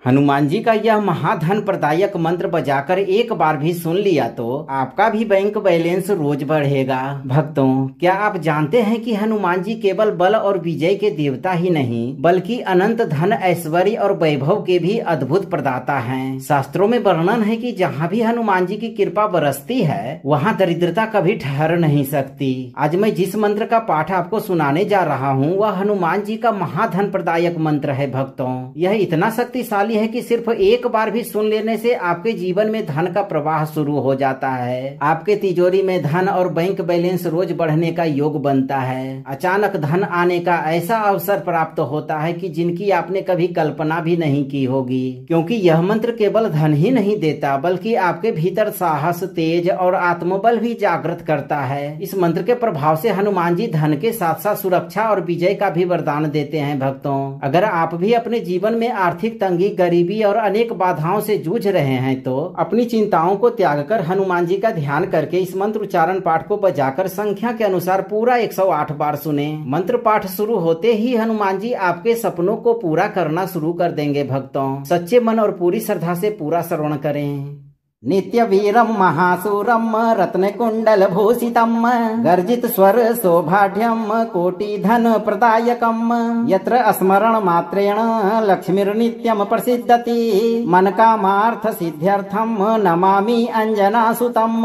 हनुमान जी का यह महाधन प्रदायक मंत्र बजाकर एक बार भी सुन लिया तो आपका भी बैंक बैलेंस रोज बढ़ेगा। भक्तों, क्या आप जानते हैं कि हनुमान जी केवल बल और विजय के देवता ही नहीं बल्कि अनंत धन, ऐश्वर्य और वैभव के भी अद्भुत प्रदाता हैं। शास्त्रों में वर्णन है कि जहाँ भी हनुमान जी की कृपा बरसती है वहाँ दरिद्रता कभी ठहर नहीं सकती। आज मैं जिस मंत्र का पाठ आपको सुनाने जा रहा हूँ वह हनुमान जी का महाधन प्रदायक मंत्र है। भक्तों, यह इतना शक्तिशाली है कि सिर्फ एक बार भी सुन लेने से आपके जीवन में धन का प्रवाह शुरू हो जाता है। आपके तिजोरी में धन और बैंक बैलेंस रोज बढ़ने का योग बनता है। अचानक धन आने का ऐसा अवसर प्राप्त होता है कि जिनकी आपने कभी कल्पना भी नहीं की होगी, क्योंकि यह मंत्र केवल धन ही नहीं देता बल्कि आपके भीतर साहस, तेज और आत्मबल भी जागृत करता है। इस मंत्र के प्रभाव से हनुमान जी धन के साथ साथ सुरक्षा और विजय का भी वरदान देते हैं। भक्तों, अगर आप भी अपने जीवन में आर्थिक तंगी, गरीबी और अनेक बाधाओं से जूझ रहे हैं तो अपनी चिंताओं को त्याग कर हनुमान जी का ध्यान करके इस मंत्र उच्चारण पाठ को बजाकर संख्या के अनुसार पूरा 108 बार सुने। मंत्र पाठ शुरू होते ही हनुमान जी आपके सपनों को पूरा करना शुरू कर देंगे। भक्तों, सच्चे मन और पूरी श्रद्धा से पूरा श्रवण करें। नित्य वीरम महासूरम रत्न कुंडल भूषितम गर्जित स्वर सौभाढ्यम कोटि धन प्रदायकम यत्र स्मरण मात्रेण लक्ष्मीर्नित्यम प्रसिद्धति मन कामार्थ सिद्ध्यर्थम नमामि अंजनासुतम।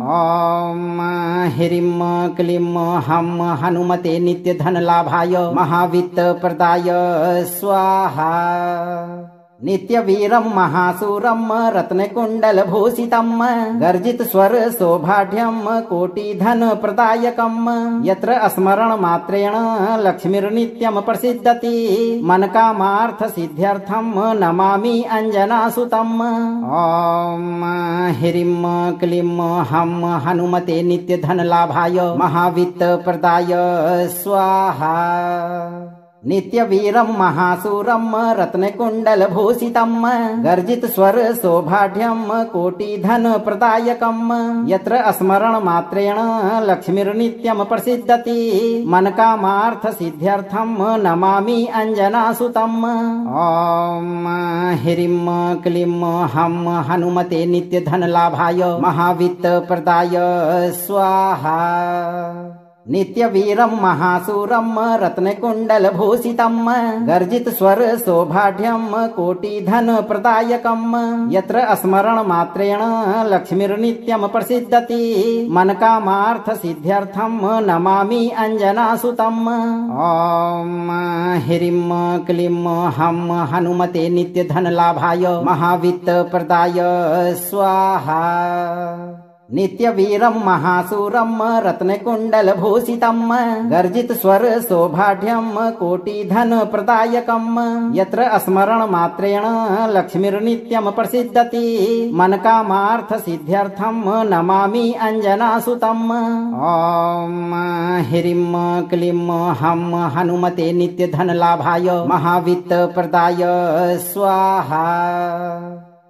ओम ह्रीं क्लीं हम हनुमते नित्य धन लाभाय महावित्त प्रदाय स्वाहा। नित्य वीरम महासूरम रत्न कुंडल भूषितम गर्जित स्वर सौभाढ्यम कोटि धन प्रदायकम यत्र स्मरण मात्रेण लक्ष्मीर्नित्यम प्रसिद्धति मन कामार्थ सिद्ध्यर्थम नमामि अंजनासुतम। ओम ह्रीं क्लीं हम हनुमते नित्य धन लाभाय महावित्त प्रदाय स्वाहा। नित्य वीरम महासूरम रत्न कुंडल भूषितम गर्जित स्वर सौभाढ्यम कोटि धन प्रदायकम यत्र स्मरण मात्रेण लक्ष्मीर्नित्यम प्रसिद्धति मन कामार्थ सिद्ध्यर्थम नमामि अंजनासुतम। ओम ह्रीं क्लीं हम हनुमते नित्य धन लाभाय महावित्त प्रदाय स्वाहा। नित्य वीरम महासूरम रत्न कुंडल भूषितम गर्जित स्वर सौभाढ्यम कोटि धन प्रदायकम यत्र स्मरण मात्रेण लक्ष्मीर्नित्यम प्रसिद्धति मन कामार्थ सिद्ध्यर्थम नमामि अंजनासुतम। ओम ह्रीं क्लीं हम हनुमते नित्य धन लाभाय महावित्त प्रदाय स्वाहा। नित्य वीरम महासूरम रत्न कुंडल भूषितम गर्जित स्वर सौभाढ्यम कोटि धन प्रदायकम यत्र स्मरण मात्रेण लक्ष्मीर्नित्यम प्रसिद्धति मन कामार्थ सिद्ध्यर्थम नमामि अंजनासुतम। ओम ह्रीं क्लीं हम हनुमते नित्य धन लाभाय महावित्त प्रदाय स्वाहा।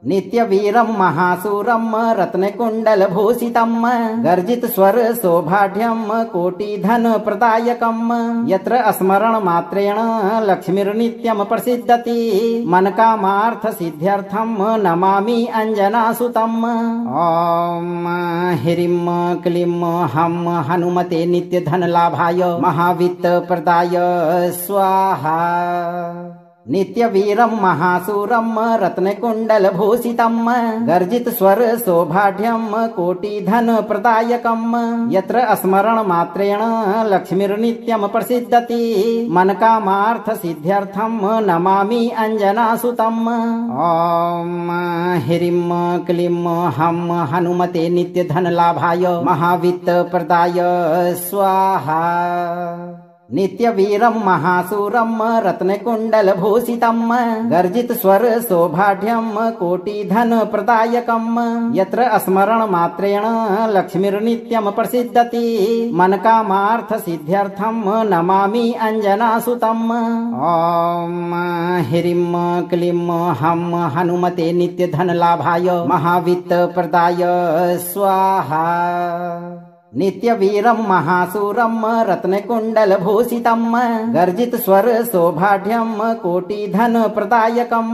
नित्य वीरम महासूरम रत्न कुंडल भूषितम गर्जित स्वर सौभाढ्यम कोटि धन प्रदायकम यत्र स्मरण मात्रेण लक्ष्मीर्नित्यम प्रसिद्धति मन कामार्थ सिद्ध्यर्थम नमामि अंजनासुतम। ओम ह्रीं क्लीं हम हनुमते नित्य धन लाभाय महावित्त प्रदाय स्वाहा। नित्य वीरम महासूरम रत्न कुंडल भूषितम गर्जित स्वर सौभाढ्यम कोटि धन प्रदायकम यत्र स्मरण मात्रेण लक्ष्मीर्नित्यम प्रसिद्धति मन कामार्थ सिद्ध्यर्थम नमामि अंजनासुतम। ओम ह्रीं क्लीं हम हनुमते नित्य धन लाभाय महावित्त प्रदाय स्वाहा। नित्य वीरम महासूरम रत्न कुंडल भूषितम गर्जित स्वर सौभाढ्यम कोटि धन प्रदायकम यत्र स्मरण मात्रेण लक्ष्मीर्नित्यम प्रसिद्धति मन कामार्थ सिद्ध्यर्थम नमामि अंजनासुतम। ओम ह्रीं क्लीं हम हनुमते नित्य धन लाभाय महावित्त प्रदाय स्वाहा। नित्यवीरं महासूरं रत्नकुण्डलभूषितं गर्जितस्वर सौभाढ्यं कोटिधनप्रदायकं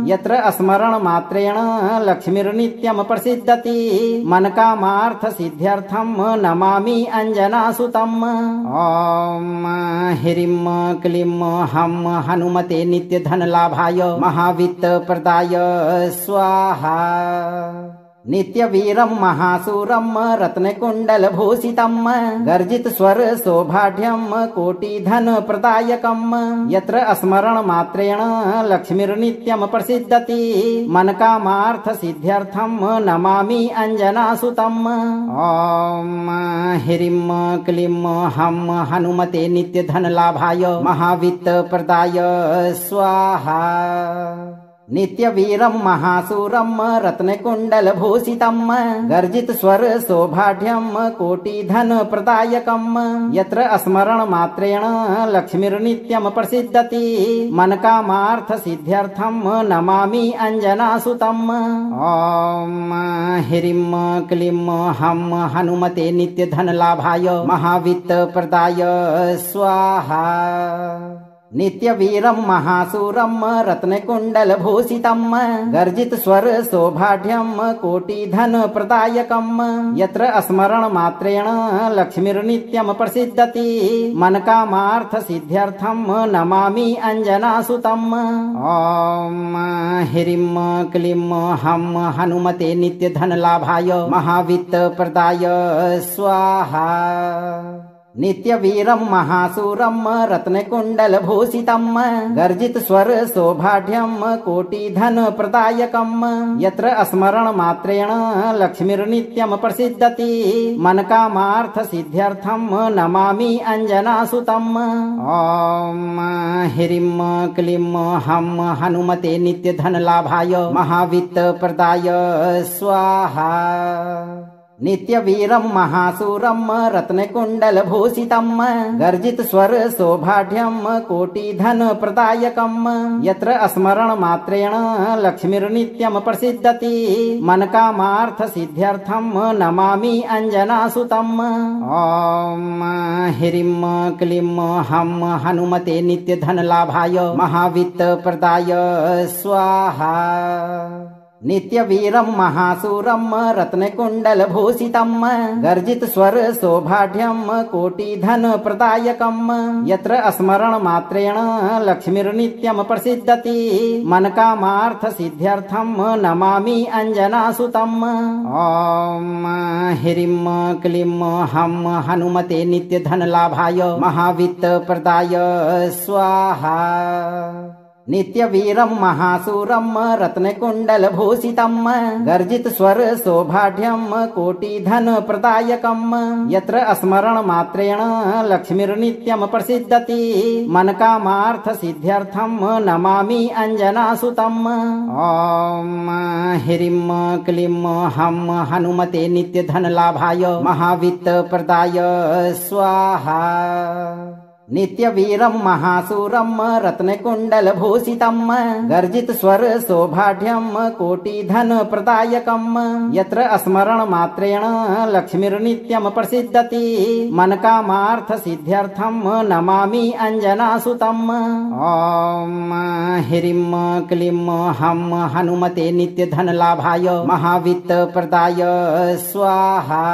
यत्र स्मरणमात्रेण लक्ष्मीर्नित्यं प्रसिद्धति मनकामार्थसिद्ध्यर्थं नमामि अञ्जनासुतम्। ॐ ह्रीं क्लीं हं हनुमते नित्यधनलाभाय महावित्तप्रदाय स्वाहा। नित्यवीरं महासूरं रत्नकुण्डलभूषितं गर्जितस्वर सौभाढ्यं कोटिधनप्रदायकं यत्र स्मरणमात्रेण लक्ष्मीर्नित्यं प्रसिद्धति मनकामार्थसिद्ध्यर्थं नमामि अञ्जनासुतम्। ॐ ह्रीं क्लीं हं हनुमते नित्यधनलाभाय महावित्तप्रदाय स्वाहा। नित्यवीरं महासूरं रत्नकुण्डलभूषितं गर्जितस्वर सौभाढ्यं कोटिधनप्रदायकं यत्र स्मरणमात्रेण लक्ष्मीर्नित्यं प्रसिद्धति मनकामार्थसिद्ध्यर्थं नमामि अञ्जनासुतम्। ॐ ह्रीं क्लीं हं हनुमते नित्यधनलाभाय महावित्तप्रदाय स्वाहा। नित्यवीरं महासूरं रत्नकुण्डलभूषितं गर्जितस्वर सौभाढ्यं कोटिधनप्रदायकं यत्र स्मरणमात्रेण लक्ष्मीर्नित्यं प्रसिद्धति मनकामार्थसिद्ध्यर्थं नमामि अञ्जनासुतम्। ॐ ह्रीं क्लीं हं हनुमते नित्यधनलाभाय महावित्तप्रदाय स्वाहा। नित्यवीरं महासूरं रत्नकुण्डलभूषितं गर्जितस्वर सौभाढ्यं कोटिधनप्रदायकं यत्र स्मरणमात्रेण लक्ष्मीर्नित्यं प्रसिद्धति मनकामार्थसिद्ध्यर्थं नमामि अञ्जनासुतम्। ॐ ह्रीं क्लीं हं हनुमते नित्यधनलाभाय महावित्तप्रदाय स्वाहा। नित्यवीरं महासूरं रत्नकुण्डलभूषितं गर्जितस्वर सौभाढ्यं कोटिधनप्रदायकं यत्र स्मरणमात्रेण लक्ष्मीर्नित्यं प्रसिद्धति मनकामार्थसिद्ध्यर्थं नमामि अञ्जनासुतम्। ॐ ह्रीं क्लीं हं हनुमते नित्यधनलाभाय महावित्तप्रदाय स्वाहा। नित्यवीरं महासूरं रत्नकुण्डलभूषितं गर्जितस्वर सौभाढ्यं कोटिधनप्रदायकं यत्र स्मरणमात्रेण लक्ष्मीर्नित्यं प्रसिद्धति मनकामार्थसिद्ध्यर्थं नमामि अञ्जनासुतम्। ॐ ह्रीं क्लीं हं हनुमते नित्यधनलाभाय महावित्तप्रदाय स्वाहा। नित्यवीरं महासूरं रत्नकुण्डलभूषितं गर्जितस्वर सौभाढ्यं कोटिधनप्रदायकं यत्र स्मरणमात्रेण लक्ष्मीर्नित्यं प्रसिद्धति मनकामार्थसिद्ध्यर्थं नमामि अञ्जनासुतम्। ॐ ह्रीं क्लीं हं हनुमते नित्यधनलाभाय महावित्तप्रदाय स्वाहा। नित्यवीरं महासूरं रत्नकुण्डलभूषितं गर्जितस्वर सौभाढ्यं कोटिधनप्रदायकं यत्र स्मरणमात्रेण लक्ष्मीर्नित्यं प्रसिद्धति मनकामार्थसिद्ध्यर्थं नमामि अञ्जनासुतम्। ॐ ह्रीं क्लीं हं हनुमते नित्यधनलाभाय महावित्तप्रदाय स्वाहा।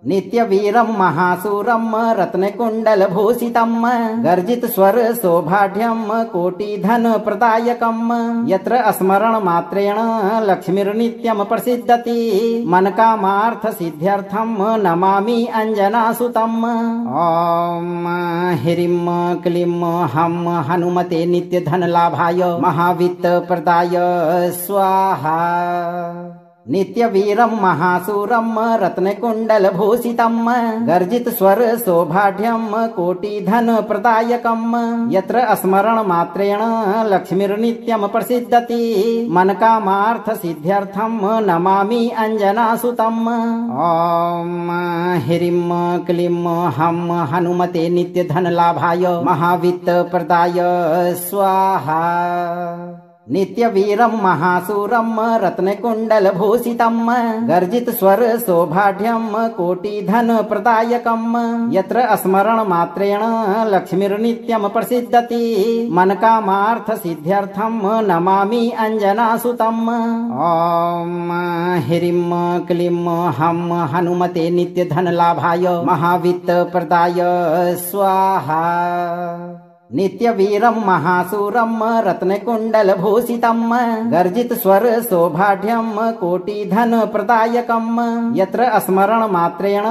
नित्यवीरं महासूरं रत्नकुण्डलभूषितं गर्जितस्वर सौभाढ्यं कोटिधनप्रदायकं यत्र स्मरणमात्रेण लक्ष्मीर्नित्यं प्रसिद्धति मनकामार्थसिद्ध्यर्थं नमामि अञ्जनासुतम्। ॐ ह्रीं क्लीं हं हनुमते नित्यधनलाभाय महावित्तप्रदाय स्वाहा। नित्यवीरं महासूरं रत्नकुण्डलभूषितं गर्जितस्वर सौभाढ्यं कोटिधनप्रदायकं यत्र स्मरणमात्रेण लक्ष्मीर्नित्यं प्रसिद्धति मनकामार्थसिद्ध्यर्थं नमामि अञ्जनासुतम्। ॐ ह्रीं क्लीं हं हनुमते नित्यधनलाभाय महावित्तप्रदाय स्वाहा। नित्यवीरं महासूरं रत्नकुण्डलभूषितं गर्जित स्वर सौभाढ्यं कोटिधनप्रदायकं यत्र स्मरणमात्रेण लक्ष्मीर्नित्यं प्रसिद्धति मनकामार्थ सिद्ध्यर्थं नमामि अंजनासुतम्। ॐ ह्रीं क्लीं हं हनुमते नित्यधनलाभाय महावित्तप्रदाय स्वाहा। नित्यवीरं महासूरं रत्नकुण्डलभूषितं गर्जित स्वर सौभाढ्यं कोटिधनप्रदायकं यत्र स्मरणमात्रेण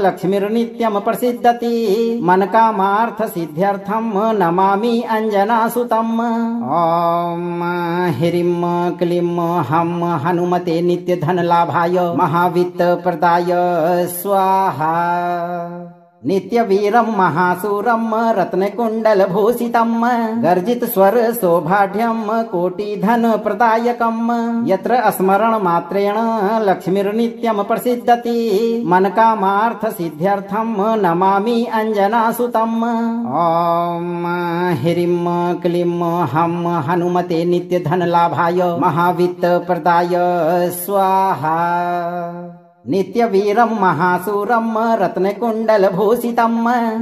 लक्ष्मीर्नित्यं प्रसिद्धति मनकामार्थ सिद्ध्यर्थं नमामि अंजनासुतम्। ॐ ह्रीं क्लीं हं हनुमते नित्यधनलाभाय महावित्तप्रदाय स्वाहा। नित्यवीरं महासूरं रत्नकुण्डलभूषितं गर्जित स्वर सौभाढ्यं कोटिधनप्रदायकं यत्र स्मरणमात्रेण लक्ष्मीर्नित्यं प्रसिद्धति मनकामार्थ सिद्ध्यर्थं नमामि अंजनासुतम्। ॐ ह्रीं क्लीं हं हनुमते नित्यधनलाभाय महावित्तप्रदाय स्वाहा। नित्यवीरं महासूरं रत्नकुण्डलभूषितं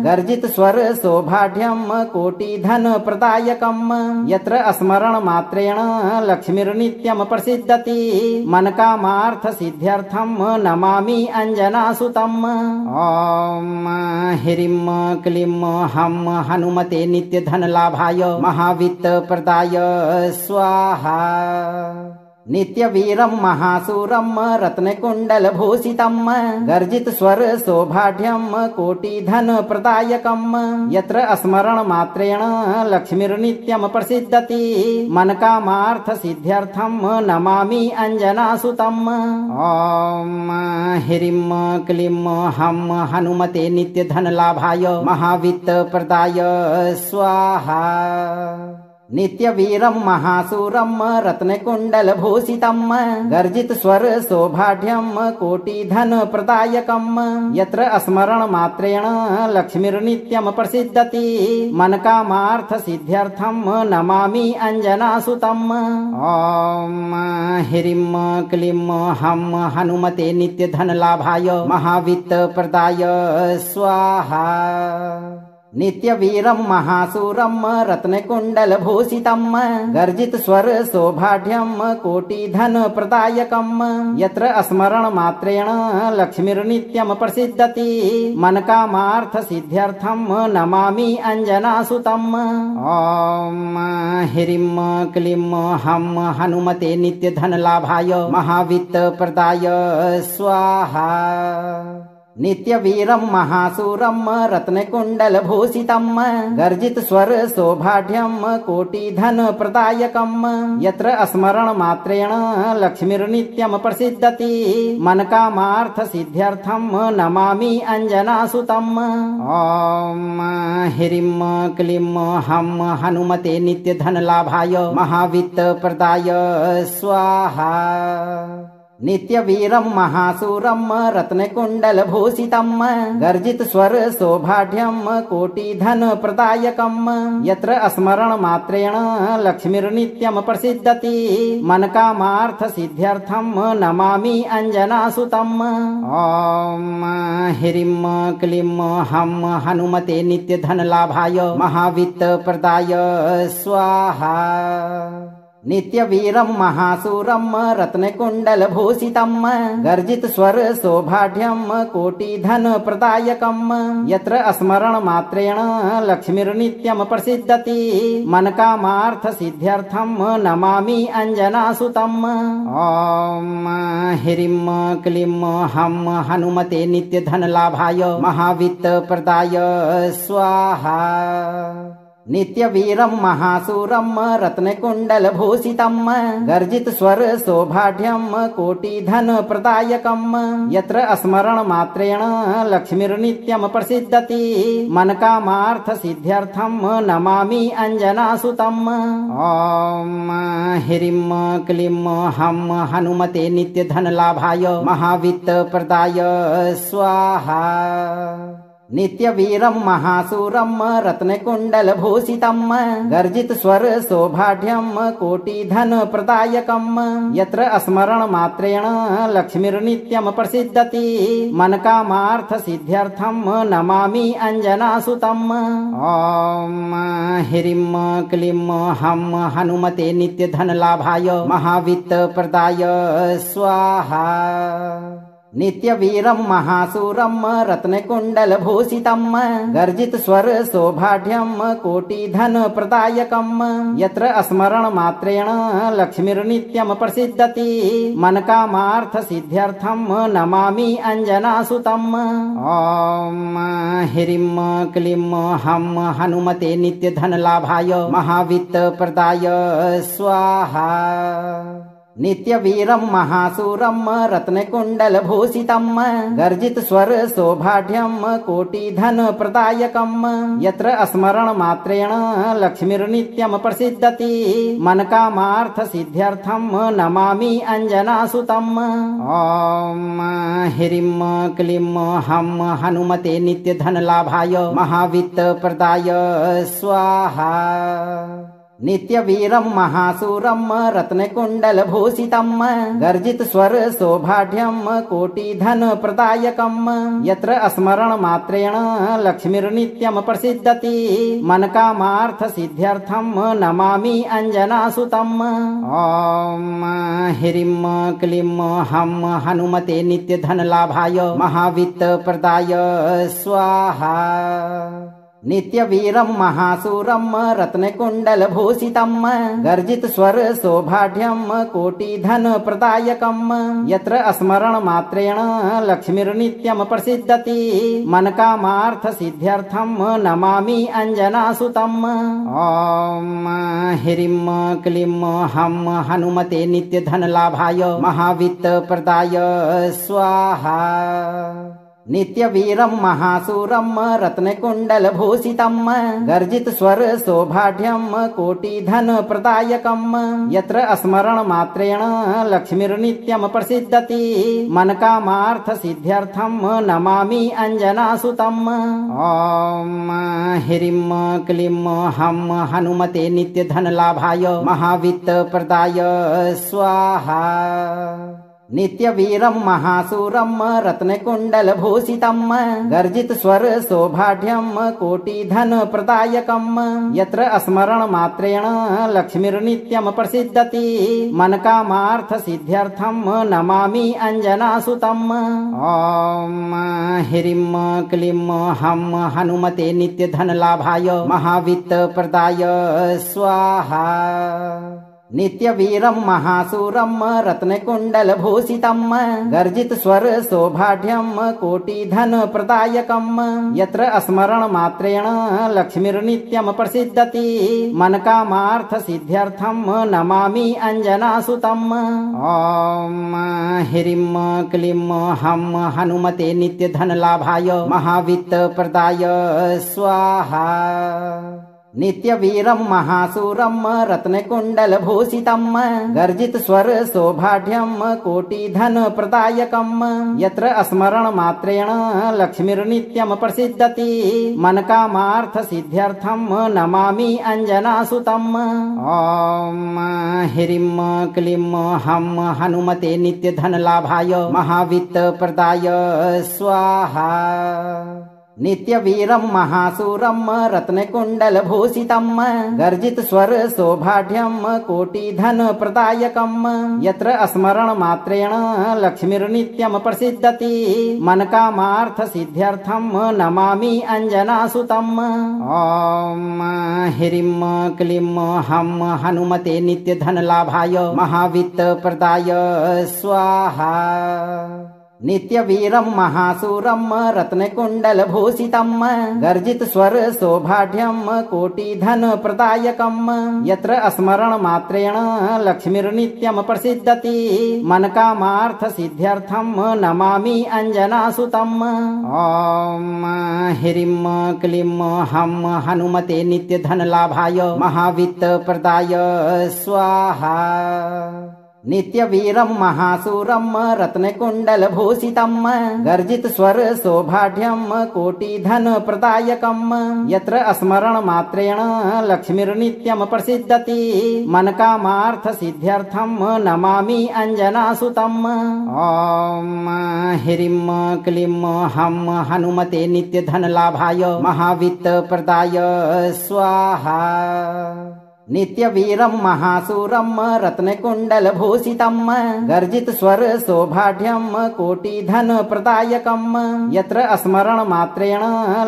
गर्जित स्वर सौभाढ्यं कोटिधनप्रदायकं यत्र स्मरणमात्रेण लक्ष्मीर्नित्यं प्रसिद्धति मनकामार्थ सिद्ध्यर्थं नमामि अंजनासुतम्। ॐ ह्रीं क्लीं हं हनुमते नित्यधनलाभाय महावित्तप्रदाय स्वाहा। नित्यवीरं महासूरं रत्नकुण्डलभूषितं गर्जित स्वर सौभाढ्यं कोटिधनप्रदायकं यत्र स्मरणमात्रेण लक्ष्मीर्नित्यं प्रसिद्धति मनकामार्थ सिद्ध्यर्थं नमामि अंजनासुतम्। ॐ ह्रीं क्लीं हं हनुमते नित्यधनलाभाय महावित्तप्रदाय स्वाहा। नित्यवीरं महासूरं रत्नकुण्डलभूषितं गर्जित स्वर सौभाढ्यं कोटिधनप्रदायकं यत्र स्मरणमात्रेण लक्ष्मीर्नित्यं प्रसिद्धति मनकामार्थ सिद्ध्यर्थं नमामि अंजनासुतम्। ॐ ह्रीं क्लीं हं हनुमते नित्यधनलाभाय महावित्तप्रदाय स्वाहा। नित्यवीरं महासूरं रत्नकुण्डलभूषितं गर्जित स्वर सौभाढ्यं कोटिधनप्रदायकं यत्र स्मरणमात्रेण लक्ष्मीर्नित्यं प्रसिद्धति मनकामार्थ सिद्ध्यर्थं नमामि अंजनासुतम्। ॐ ह्रीं क्लीं हं हनुमते नित्यधनलाभाय महावित्तप्रदाय स्वाहा। नित्यवीरं महासूरं रत्नकुण्डलभूषितं गर्जित स्वर सौभाढ्यं कोटिधनप्रदायकं यत्र स्मरणमात्रेण लक्ष्मीर्नित्यं प्रसिद्धति मनकामार्थ सिद्ध्यर्थं नमामि अंजनासुतम्। ॐ ह्रीं क्लीं हं हनुमते नित्यधनलाभाय महावित्तप्रदाय स्वाहा। नित्यवीरं महासूरं रत्नकुण्डलभूषितं गर्जित स्वर सौभाढ्यं कोटिधनप्रदायकं यत्र स्मरणमात्रेण लक्ष्मीर्नित्यं प्रसिद्धति मनकामार्थ सिद्ध्यर्थं नमामि अंजनासुतम्। ॐ ह्रीं क्लीं हं हनुमते नित्यधनलाभाय महावित्तप्रदाय स्वाहा। नित्यवीरं महासूरं रत्नकुण्डलभूषितं गर्जित स्वर सौभाढ्यं कोटिधनप्रदायकं यत्र स्मरणमात्रेण लक्ष्मीर्नित्यं प्रसिद्धति मनकामार्थ सिद्ध्यर्थं नमामि अंजनासुतम्। ॐ ह्रीं क्लीं हं हनुमते नित्यधनलाभाय महावित्तप्रदाय स्वाहा। नित्यवीरं महासूरं रत्नकुण्डलभूषितं गर्जित स्वर सौभाढ्यं कोटिधनप्रदायकं यत्र स्मरणमात्रेण लक्ष्मीर्नित्यं प्रसिद्धति मनकामार्थ सिद्ध्यर्थं नमामि अंजनासुतम्। ॐ ह्रीं क्लीं हं हनुमते नित्यधनलाभाय महावित्तप्रदाय स्वाहा। नित्यवीरं महासूरं रत्नकुण्डलभूषितं गर्जितस्वर सौभाढ्यं कोटिधनप्रदायकं यत्र स्मरणमात्रेण लक्ष्मीर्नित्यं प्रसिद्धति मनकामार्थसिद्ध्यर्थं नमामि अञ्जनासुतम्। ॐ ह्रीं क्लीं हं हनुमते नित्यधनलाभाय महावित्तप्रदाय स्वाहा। नित्यवीरं महासूरं रत्नकुण्डलभूषितं गर्जितस्वर सौभाढ्यं कोटिधनप्रदायकं यत्र स्मरणमात्रेण लक्ष्मीर्नित्यं प्रसिद्धति मनकामार्थसिद्ध्यर्थं नमामि अञ्जनासुतम्। ॐ ह्रीं क्लीं हं हनुमते नित्यधनलाभाय महावित्तप्रदाय स्वाहा। नित्यवीरं महासूरं रत्नकुण्डलभूषितं गर्जितस्वर सौभाढ्यं कोटिधनप्रदायकं यत्र स्मरणमात्रेण लक्ष्मीर्नित्यं प्रसिद्धति मनकामार्थसिद्ध्यर्थं नमामि अञ्जनासुतम्। ॐ ह्रीं क्लीं हं हनुमते नित्यधनलाभाय महावित्तप्रदाय स्वाहा। नित्यवीरं महासूरं रत्नकुण्डलभूषितं गर्जितस्वर सौभाढ्यं कोटिधनप्रदायकं यत्र स्मरणमात्रेण लक्ष्मीर्नित्यं प्रसिद्धति मनकामार्थसिद्ध्यर्थं नमामि अञ्जनासुतम्। ॐ ह्रीं क्लीं हं हनुमते नित्यधनलाभाय महावित्तप्रदाय स्वाहा। नित्यवीरं महासूरं रत्नकुण्डलभूषितं गर्जितस्वर सौभाढ्यं कोटिधनप्रदायकं यत्र स्मरणमात्रेण लक्ष्मीर्नित्यं प्रसिद्धति मनकामार्थसिद्ध्यर्थं नमामि अञ्जनासुतम्। ॐ ह्रीं क्लीं हं हनुमते नित्यधनलाभाय महावित्तप्रदाय स्वाहा। नित्यवीरं महासूरं रत्नकुण्डलभूषितं गर्जितस्वर सौभाढ्यं कोटिधनप्रदायकं यत्र स्मरणमात्रेण लक्ष्मीर्नित्यं प्रसिद्धति मनकामार्थसिद्ध्यर्थं नमामि अञ्जनासुतम्। ॐ ह्रीं क्लीं हं हनुमते नित्यधनलाभाय महावित्तप्रदाय स्वाहा। नित्यवीरं महासूरं रत्नकुण्डलभूषितं गर्जितस्वर सौभाढ्यं कोटिधनप्रदायकं यत्र स्मरणमात्रेण लक्ष्मीर्नित्यं प्रसिद्धति मनकामार्थसिद्ध्यर्थं नमामि अञ्जनासुतम्। ॐ ह्रीं क्लीं हं हनुमते नित्यधनलाभाय महावित्तप्रदाय स्वाहा। नित्यवीरं महासूरं रत्नकुण्डलभूषितं गर्जितस्वर सौभाढ्यं कोटिधनप्रदायकं यत्र स्मरणमात्रेण लक्ष्मीर्नित्यं प्रसिद्धति मनकामार्थसिद्ध्यर्थं नमामि अञ्जनासुतम्। ॐ ह्रीं क्लीं हं हनुमते नित्यधनलाभाय महावित्तप्रदाय स्वाहा। नित्यवीरं महासूरं रत्नकुण्डलभूषितं गर्जितस्वर सौभाढ्यं कोटिधनप्रदायकं यत्र स्मरणमात्रेण लक्ष्मीर्नित्यं प्रसिद्धति मनकामार्थसिद्ध्यर्थं नमामि अञ्जनासुतम्। ॐ ह्रीं क्लीं हं हनुमते नित्यधनलाभाय महावित्तप्रदाय स्वाहा। नित्यवीरं महासूरं रत्नकुण्डलभूषितं गर्जितस्वर सौभाढ्यं कोटिधनप्रदायकं यत्र स्मरणमात्रेण लक्ष्मीर्नित्यं प्रसिद्धति मनकामार्थसिद्ध्यर्थं नमामि अञ्जनासुतम्। ॐ ह्रीं क्लीं हं हनुमते नित्यधनलाभाय महावित्तप्रदाय स्वाहा। नित्यवीरं महासूरं रत्नकुण्डलभूषितं गर्जितस्वर सौभाढ्यं कोटिधनप्रदायकं यत्र स्मरणमात्रेण लक्ष्मीर्नित्यं प्रसिद्धति मनकामार्थसिद्ध्यर्थं नमामि अञ्जनासुतम्। ॐ ह्रीं क्लीं हं हनुमते नित्यधनलाभाय महावित्तप्रदाय स्वाहा। नित्यवीरं महासूरं रत्नकुण्डलभूषितं गर्जितस्वर सौभाढ्यं कोटिधनप्रदायकं यत्र स्मरणमात्रेण लक्ष्मीर्नित्यं प्रसिद्धति मनकामार्थसिद्ध्यर्थं नमामि अञ्जनासुतम्। ॐ ह्रीं क्लीं हं हनुमते नित्यधनलाभाय महावित्तप्रदाय स्वाहा। नित्यवीरं महासूरं रत्नकुण्डलभूषितं गर्जितस्वर सौभाढ्यं कोटिधनप्रदायकं यत्र स्मरणमात्रेण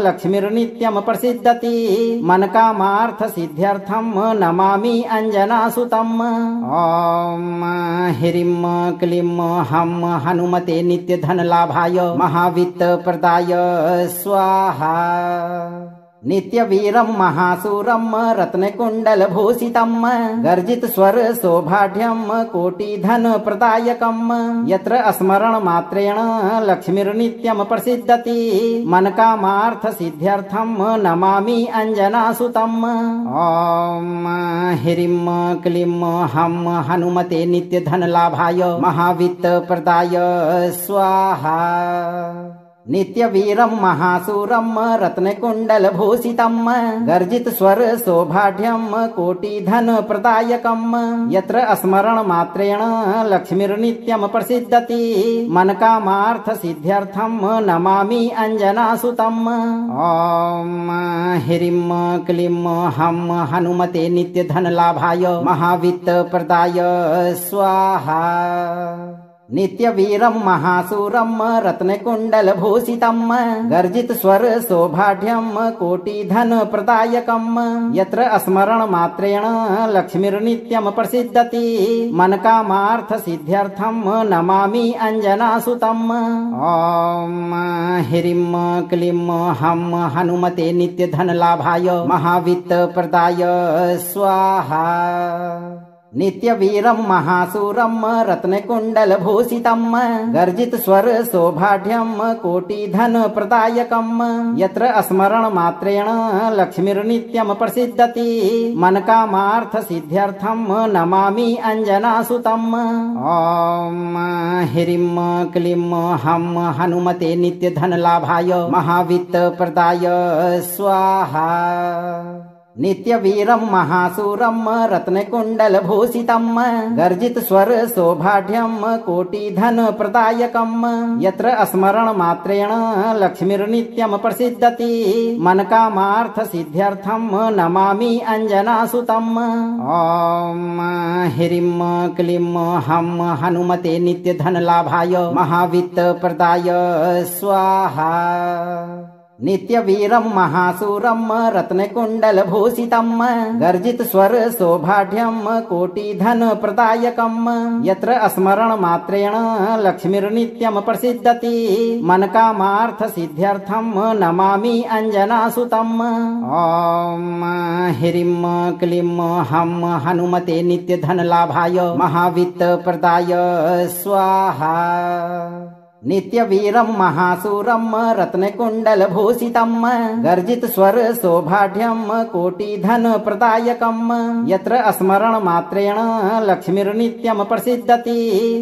लक्ष्मीर्नित्यं प्रसिद्धति मनकामार्थसिद्ध्यर्थं नमामि अञ्जनासुतम्। ॐ ह्रीं क्लीं हं हनुमते नित्यधनलाभाय महावित्तप्रदाय स्वाहा। नित्यवीरं महासूरं रत्नकुण्डलभूषितं गर्जितस्वर सौभाढ्यं कोटिधनप्रदायकं यत्र स्मरणमात्रेण लक्ष्मीर्नित्यं प्रसिद्धति मनकामार्थसिद्ध्यर्थं नमामि अञ्जनासुतम्। ॐ ह्रीं क्लीं हं हनुमते नित्यधनलाभाय महावित्तप्रदाय स्वाहा। नित्यवीरं महासूरं रत्नकुण्डलभूषितं गर्जितस्वर सौभाढ्यं कोटिधनप्रदायकं यत्र स्मरणमात्रेण लक्ष्मीर्नित्यं प्रसिद्धति मनकामार्थसिद्ध्यर्थं नमामि अञ्जनासुतम्। ॐ ह्रीं क्लीं हं हनुमते नित्यधनलाभाय महावित्तप्रदाय स्वाहा। नित्यवीरं महासूरं रत्नकुण्डलभूषितं गर्जितस्वर सौभाढ्यं कोटिधनप्रदायकं यत्र स्मरणमात्रेण लक्ष्मीर्नित्यं प्रसिद्धति मनकामार्थसिद्ध्यर्थं नमामि अञ्जनासुतम्। ॐ ह्रीं क्लीं हं हनुमते नित्यधनलाभाय महावित्तप्रदाय स्वाहा। नित्यवीरं महासूरं रत्नकुण्डलभूषितं गर्जितस्वर सौभाढ्यं कोटिधनप्रदायकं यत्र स्मरणमात्रेण लक्ष्मीर्नित्यं प्रसिद्धति मनकामार्थसिद्ध्यर्थं नमामि अञ्जनासुतम्। ॐ ह्रीं क्लीं हं हनुमते नित्यधनलाभाय महावित्तप्रदाय स्वाहा। नित्यवीरं महासूरं रत्नकुण्डलभूषितं गर्जितस्वर सौभाढ्यं कोटिधनप्रदायकं यत्र स्मरणमात्रेण लक्ष्मीर्नित्यं प्रसिद्धति मनकामार्थसिद्ध्यर्थं नमामि अञ्जनासुतम्। ॐ ह्रीं क्लीं हं हनुमते नित्यधनलाभाय महावित्तप्रदाय स्वाहा। नित्यवीरं महासूरं रत्नकुण्डलभूषितं गर्जितस्वर सौभाढ्यं कोटिधनप्रदायकं यत्र स्मरणमात्रेण लक्ष्मीर्नित्यं प्रसिद्धति मनकामार्थसिद्ध्यर्थं नमामि अञ्जनासुतम्। ॐ ह्रीं क्लीं हं हनुमते नित्यधनलाभाय महावित्तप्रदाय स्वाहा। नित्यवीरं महासूरं रत्नकुण्डलभूषितं गर्जितस्वर सौभाढ्यं कोटिधनप्रदायकं यत्र स्मरणमात्रेण लक्ष्मीर्नित्यं प्रसिद्धति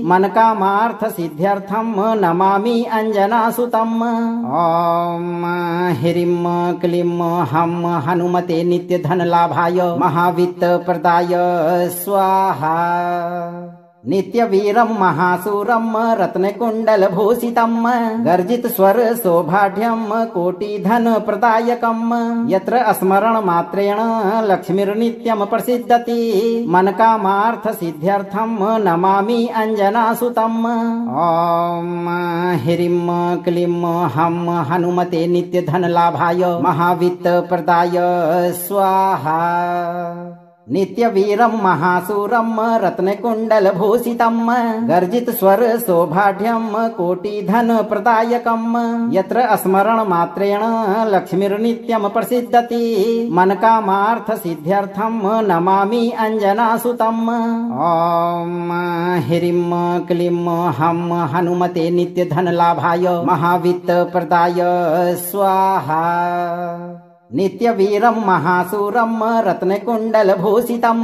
मनकामार्थसिद्ध्यर्थं नमामि अञ्जनासुतम्। ॐ ह्रीं क्लीं हं हनुमते नित्यधनलाभाय महावित्तप्रदाय स्वाहा। नित्यवीरं महासूरं रत्नकुण्डलभूषितं गर्जितस्वर सौभाढ्यं कोटिधनप्रदायकं यत्र स्मरणमात्रेण लक्ष्मीर्नित्यं प्रसिद्धति मनकामार्थसिद्ध्यर्थं नमामि अञ्जनासुतम्। ॐ ह्रीं क्लीं हं हनुमते नित्यधनलाभाय महावित्तप्रदाय स्वाहा। नित्यवीरं महासूरं रत्नकुण्डलभूषितं गर्जितस्वर सौभाढ्यं कोटिधनप्रदायकं यत्र स्मरणमात्रेण लक्ष्मीर्नित्यं प्रसिद्धति मनकामार्थसिद्ध्यर्थं नमामि अञ्जनासुतम्। ॐ ह्रीं क्लीं हं हनुमते नित्यधनलाभाय महावित्तप्रदाय स्वाहा। नित्यवीरं महासूरं रत्नकुण्डलभूषितं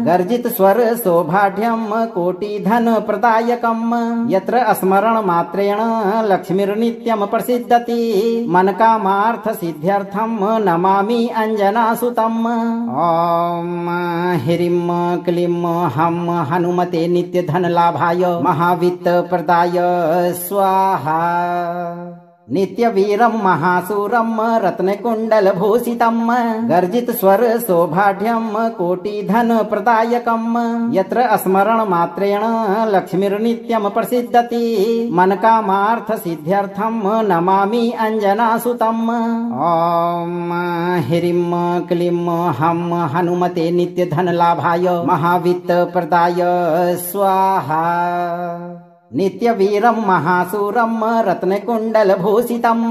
गर्जितस्वर सौभाढ्यं कोटिधनप्रदायकं यत्र स्मरणमात्रेण लक्ष्मीर्नित्यं प्रसिद्धति मनकामार्थसिद्ध्यर्थं नमामि अञ्जनासुतम्। ॐ ह्रीं क्लीं हं हनुमते नित्यधनलाभाय महावित्तप्रदाय स्वाहा। नित्यवीरं महासूरं रत्नकुण्डलभूषितं गर्जितस्वर सौभाढ्यं कोटिधनप्रदायकं यत्र स्मरणमात्रेण लक्ष्मीर्नित्यं प्रसिद्धति मनकामार्थसिद्ध्यर्थं नमामि अञ्जनासुतम्। ॐ ह्रीं क्लीं हं हनुमते नित्यधनलाभाय महावित्तप्रदाय स्वाहा। नित्यवीरं महासूरं रत्नकुण्डलभूषितं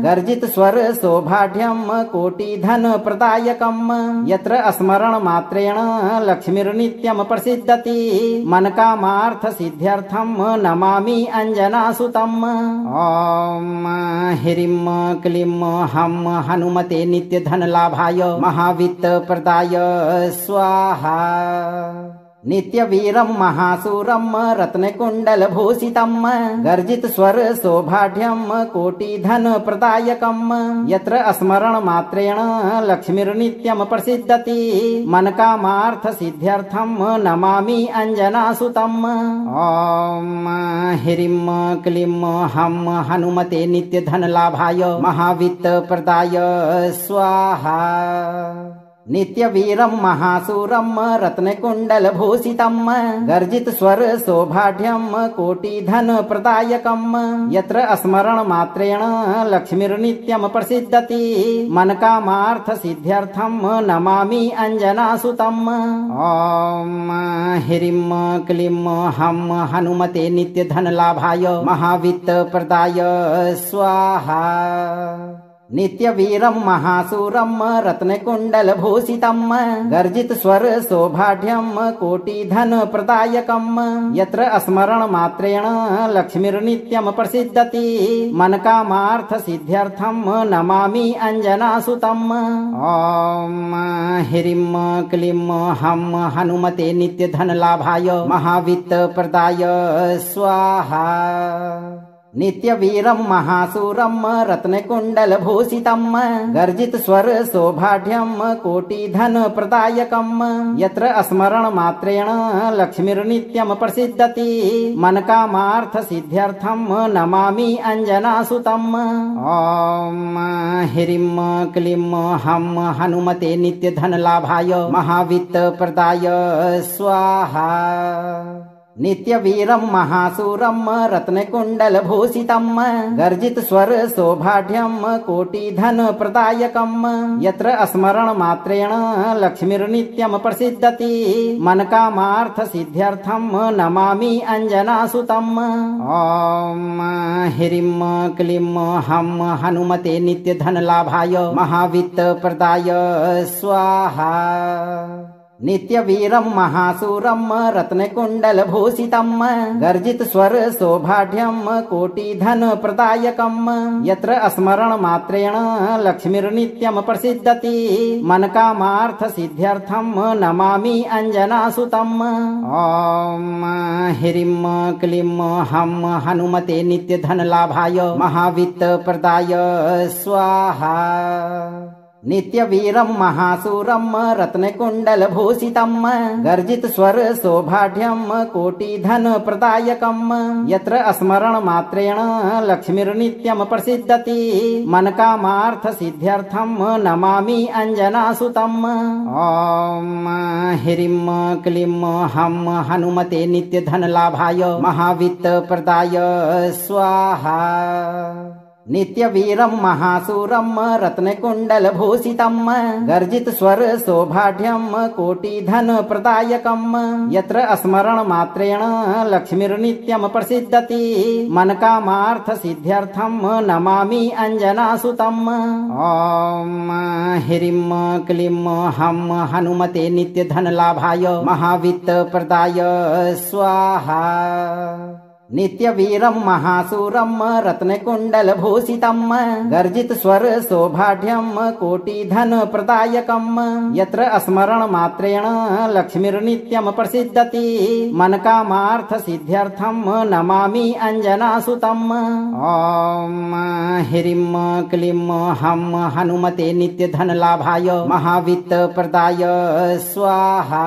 गर्जितस्वर सौभाढ्यं कोटिधनप्रदायकं यत्र स्मरणमात्रेण लक्ष्मीर्नित्यं प्रसिद्धति मनकामार्थसिद्ध्यर्थं नमामि अञ्जनासुतम्। ॐ ह्रीं क्लीं हं हनुमते नित्यधनलाभाय महावित्तप्रदाय स्वाहा। नित्यवीरं महासूरं रत्नकुण्डलभूषितं गर्जितस्वर सौभाढ्यं कोटिधनप्रदायकं यत्र स्मरणमात्रेण लक्ष्मीर्नित्यं प्रसिद्धति मनकामार्थसिद्ध्यर्थं नमामि अञ्जनासुतम्। ॐ ह्रीं क्लीं हं हनुमते नित्यधनलाभाय महावित्तप्रदाय स्वाहा। नित्यवीरं महासूरं रत्नकुण्डलभूषितं गर्जितस्वर सौभाढ्यं कोटिधनप्रदायकं यत्र स्मरणमात्रेण लक्ष्मीर्नित्यं प्रसिद्धति मनकामार्थसिद्ध्यर्थं नमामि अञ्जनासुतम्। ॐ ह्रीं क्लीं हं हनुमते नित्यधनलाभाय महावित्तप्रदाय स्वाहा। नित्यवीरं महासूरं रत्नकुण्डलभूषितं गर्जितस्वर सौभाढ्यं कोटिधनप्रदायकं यत्र स्मरणमात्रेण लक्ष्मीर्नित्यं प्रसिद्धति मनकामार्थसिद्ध्यर्थं नमामि अञ्जनासुतम्। ॐ ह्रीं क्लीं हं हनुमते नित्यधनलाभाय महावित्तप्रदाय स्वाहा। नित्यवीरं महासूरं रत्नकुण्डलभूषितं गर्जितस्वर सौभाढ्यं कोटिधनप्रदायकं यत्र स्मरणमात्रेण लक्ष्मीर्नित्यं प्रसिद्धति मनकामार्थसिद्ध्यर्थं नमामि अञ्जनासुतम्। ॐ ह्रीं क्लीं हं हनुमते नित्यधनलाभाय महावित्तप्रदाय स्वाहा। नित्यवीरं महासूरं रत्नकुण्डलभूषितं गर्जितस्वर सौभाढ्यं कोटिधनप्रदायकं यत्र स्मरणमात्रेण लक्ष्मीर्नित्यं प्रसिद्धति मनकामार्थसिद्ध्यर्थं नमामि अञ्जनासुतम्। ॐ ह्रीं क्लीं हं हनुमते नित्यधनलाभाय महावित्तप्रदाय स्वाहा। नित्यवीरं महासूरं रत्नकुण्डलभूषितं गर्जितस्वर सौभाढ्यं कोटिधनप्रदायकं यत्र स्मरणमात्रेण लक्ष्मीर्नित्यं प्रसिद्धति मनकामार्थसिद्ध्यर्थं नमामि अञ्जनासुतम्। ॐ ह्रीं क्लीं हं हनुमते नित्यधनलाभाय महावित्तप्रदाय स्वाहा। नित्यवीरं महासूरं रत्नकुण्डलभूषितं गर्जितस्वर सौभाढ्यं कोटिधनप्रदायकं यत्र स्मरणमात्रेण लक्ष्मीर्नित्यं प्रसिद्धति मनकामार्थसिद्ध्यर्थं नमामि अञ्जनासुतम्। ॐ ह्रीं क्लीं हं हनुमते नित्यधनलाभाय महावित्तप्रदाय स्वाहा। नित्यवीरं महासूरं रत्नकुण्डलभूषितं गर्जितस्वर सौभाढ्यं कोटिधनप्रदायकं यत्र स्मरणमात्रेण लक्ष्मीर्नित्यं प्रसिद्धति मनकामार्थसिद्ध्यर्थं नमामि अञ्जनासुतम्। ॐ ह्रीं क्लीं हं हनुमते नित्यधनलाभाय महावित्तप्रदाय स्वाहा। नित्यवीरं महासूरं रत्नकुण्डलभूषितं गर्जितस्वर सौभाढ्यं कोटिधनप्रदायकं यत्र स्मरणमात्रेण लक्ष्मीर्नित्यं प्रसिद्धति मनकामार्थसिद्ध्यर्थं नमामि अंजनासुतम्। ॐ ह्रीं क्लीं हं हनुमते नित्यधनलाभाय महावित्तप्रदाय स्वाहा।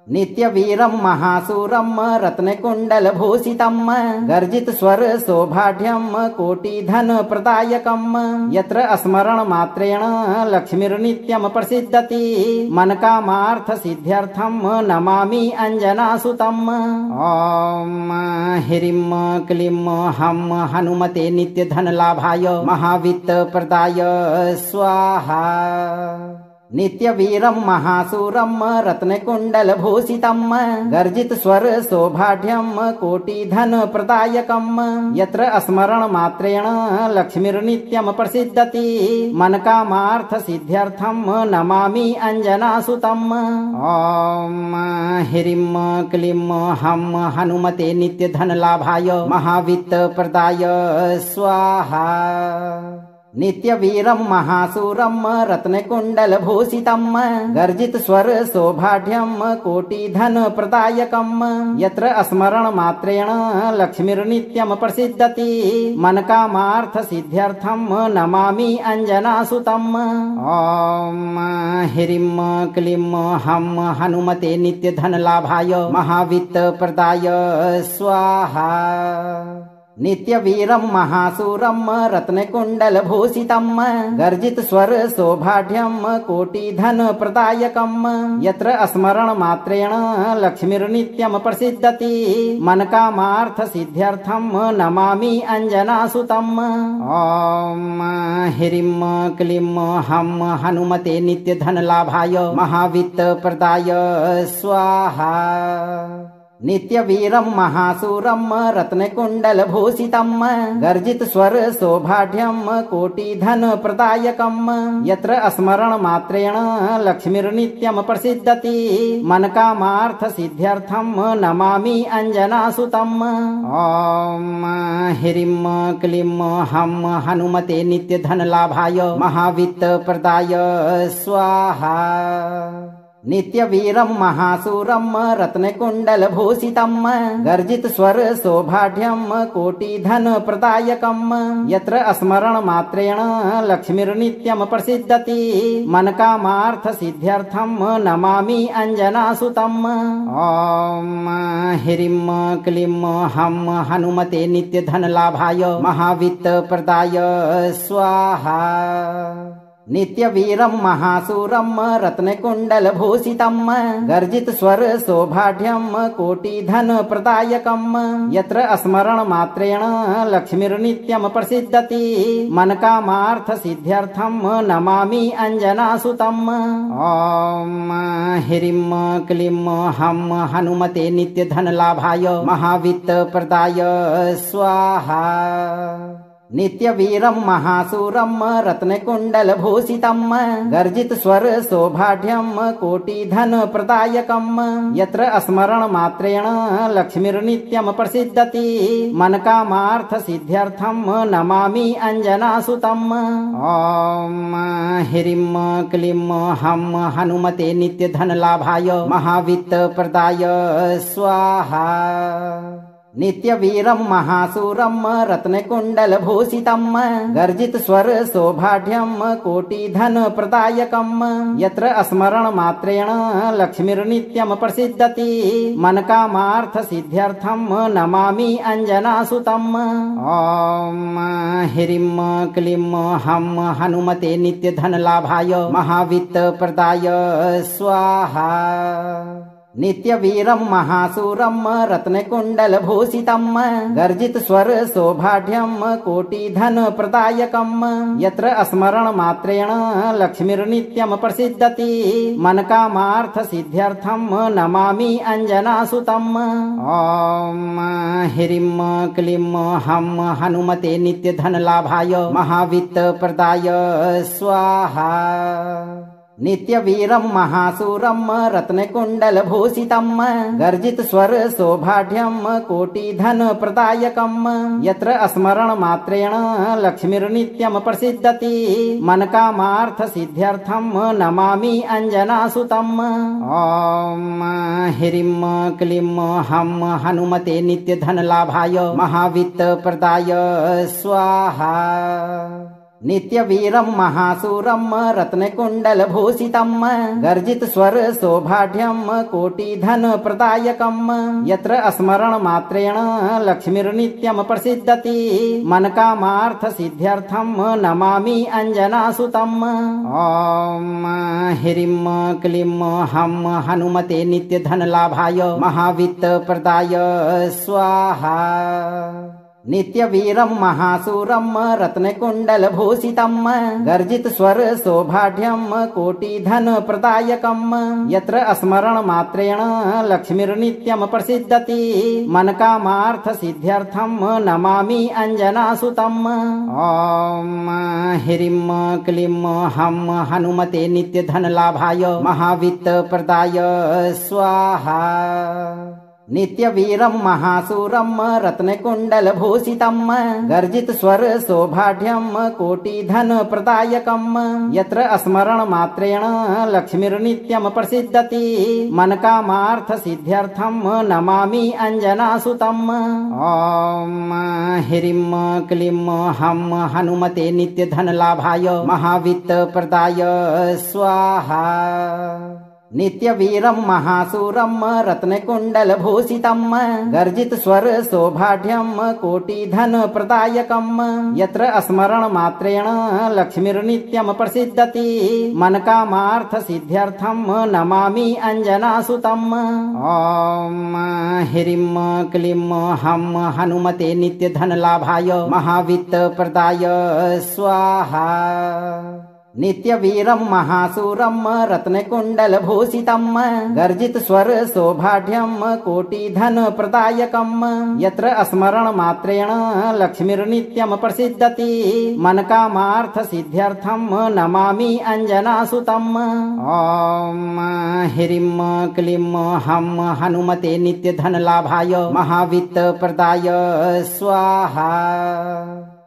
नित्यवीरं महासूरं रत्नकुण्डलभूषितं गर्जितस्वर सौभाढ्यं कोटिधनप्रदायकं यत्र स्मरणमात्रेण लक्ष्मीर्नित्यं प्रसिद्धति मनकामार्थसिद्ध्यर्थं नमामि अंजनासुतम्। ॐ ह्रीं क्लीं हं हनुमते नित्यधनलाभाय महावित्तप्रदाय स्वाहा। नित्यवीरं महासूरं रत्नकुण्डलभूषितं गर्जितस्वर सौभाढ्यं कोटिधनप्रदायकं यत्र स्मरणमात्रेण लक्ष्मीर्नित्यं प्रसिद्धति मनकामार्थसिद्ध्यर्थं नमामि अंजनासुतम्। ॐ ह्रीं क्लीं हं हनुमते नित्यधनलाभाय महावित्तप्रदाय स्वाहा। नित्यवीरं महासूरं रत्नकुण्डलभूषितं गर्जितस्वर सौभाढ्यं कोटिधनप्रदायकं यत्र स्मरणमात्रेण लक्ष्मीर्नित्यं प्रसिद्धति मनकामार्थसिद्ध्यर्थं नमामि अंजनासुतम्। ॐ ह्रीं क्लीं हं हनुमते नित्यधनलाभाय महावित्तप्रदाय स्वाहा। नित्यवीरं महासूरं रत्नकुण्डलभूषितं गर्जितस्वर सौभाढ्यं कोटिधनप्रदायकं यत्र स्मरणमात्रेण लक्ष्मीर्नित्यं प्रसिद्धति मनकामार्थसिद्ध्यर्थं नमामि अंजनासुतम्। ॐ ह्रीं क्लीं हं हनुमते नित्यधनलाभाय महावित्तप्रदाय स्वाहा। नित्यवीरं महासूरं रत्नकुण्डलभूषितं गर्जितस्वर सौभाढ्यं कोटिधनप्रदायकं यत्र स्मरणमात्रेण लक्ष्मीर्नित्यं प्रसिद्धति मनकामार्थसिद्ध्यर्थं नमामि अंजनासुतम्। ॐ ह्रीं क्लीं हं हनुमते नित्यधनलाभाय महावित्तप्रदाय स्वाहा। नित्यवीरं महासूरं रत्नकुण्डलभूषितं गर्जितस्वर सौभाढ्यं कोटिधनप्रदायकं यत्र स्मरणमात्रेण लक्ष्मीर्नित्यं प्रसिद्धति मनकामार्थसिद्ध्यर्थं नमामि अंजनासुतम्। ॐ ह्रीं क्लीं हं हनुमते नित्यधनलाभाय महावित्तप्रदाय स्वाहा। नित्यवीरं महासूरं रत्नकुण्डलभूषितं गर्जितस्वर सौभाढ्यं कोटिधनप्रदायकं यत्र स्मरणमात्रेण लक्ष्मीर्नित्यं प्रसिद्धति मनकामार्थसिद्ध्यर्थं नमामि अंजनासुतम्। ॐ ह्रीं क्लीं हं हनुमते नित्यधनलाभाय महावित्तप्रदाय स्वाहा। नित्यवीरं महासूरं रत्नकुण्डलभूषितं गर्जितस्वर सौभाढ्यं कोटिधनप्रदायकं यत्र स्मरणमात्रेण लक्ष्मीर्नित्यं प्रसिद्धति मनकामार्थसिद्ध्यर्थं नमामि अंजनासुतम्। ॐ ह्रीं क्लीं हं हनुमते नित्यधनलाभाय महावित्तप्रदाय स्वाहा। नित्यवीरं महासूरं रत्नकुण्डलभूषितं गर्जितस्वर सौभाढ्यं कोटिधनप्रदायकं यत्र स्मरणमात्रेण लक्ष्मीर्नित्यं प्रसिद्धति मनकामार्थसिद्ध्यर्थं नमामि अंजनासुतम्। ॐ ह्रीं क्लीं हं हनुमते नित्यधनलाभाय महावित्तप्रदाय स्वाहा। नित्यवीरं महासूरं रत्नकुण्डलभूषितं गर्जितस्वर सौभाढ्यं कोटिधनप्रदायकं यत्र स्मरणमात्रेण लक्ष्मीर्नित्यं प्रसिद्धति मनकामार्थसिद्ध्यर्थं नमामि अंजनासुतम्। ॐ ह्रीं क्लीं हं हनुमते नित्यधनलाभाय महावित्तप्रदाय स्वाहा। नित्यवीरं महासूरं रत्नकुण्डलभूषितं गर्जितस्वरसौभाढ्यं कोटिधनप्रदायकं यत्र स्मरणमात्रेण लक्ष्मीर्नित्यं प्रसिद्धति मनकामार्थसिद्ध्यर्थं नमामि अञ्जनासुतम्। ॐ ह्रीं क्लीं हं हनुमते नित्यधनलाभाय महावित्तप्रदाय स्वाहा। नित्यवीरं महासूरं रत्नकुण्डलभूषितं गर्जितस्वरसौभाढ्यं कोटिधनप्रदायकं यत्र स्मरणमात्रेण लक्ष्मीर्नित्यं प्रसिद्धति मनकामार्थसिद्ध्यर्थं नमामि अञ्जनासुतम्। ॐ ह्रीं क्लीं हं हनुमते नित्यधनलाभाय महावित्तप्रदाय स्वाहा। नित्यवीरं महासूरं रत्नकुण्डलभूषितं गर्जितस्वरसौभाढ्यं कोटिधनप्रदायकं यत्र स्मरणमात्रेण लक्ष्मीर्नित्यं प्रसिद्धति मनकामार्थसिद्ध्यर्थं नमामि अञ्जनासुतम्। ॐ ह्रीं क्लीं हं हनुमते नित्यधनलाभाय महावित्तप्रदाय स्वाहा। नित्यवीरं महासूरं रत्नकुण्डलभूषितं गर्जितस्वरसौभाढ्यं कोटिधनप्रदायकं यत्र स्मरणमात्रेण लक्ष्मीर्नित्यं प्रसिद्धति मनकामार्थसिद्ध्यर्थं नमामि अञ्जनासुतम्। ॐ ह्रीं क्लीं हं हनुमते नित्यधनलाभाय महावित्तप्रदाय स्वाहा। नित्यवीरं महासूरं रत्नकुण्डलभूषितं गर्जितस्वरसौभाढ्यं कोटिधनप्रदायकं यत्र स्मरणमात्रेण लक्ष्मीर्नित्यं प्रसिद्धति मनकामार्थसिद्ध्यर्थं नमामि अञ्जनासुतम्। ॐ ह्रीं क्लीं हं हनुमते नित्यधनलाभाय महावित्तप्रदाय स्वाहा। नित्यवीरं महासूरं रत्नकुण्डलभूषितं गर्जितस्वरसौभाढ्यं कोटिधनप्रदायकं यत्र स्मरणमात्रेण लक्ष्मीर्नित्यं प्रसिद्धति मनकामार्थसिद्ध्यर्थं नमामि अञ्जनासुतम्। ॐ ह्रीं क्लीं हं हनुमते नित्यधनलाभाय महावित्तप्रदाय स्वाहा।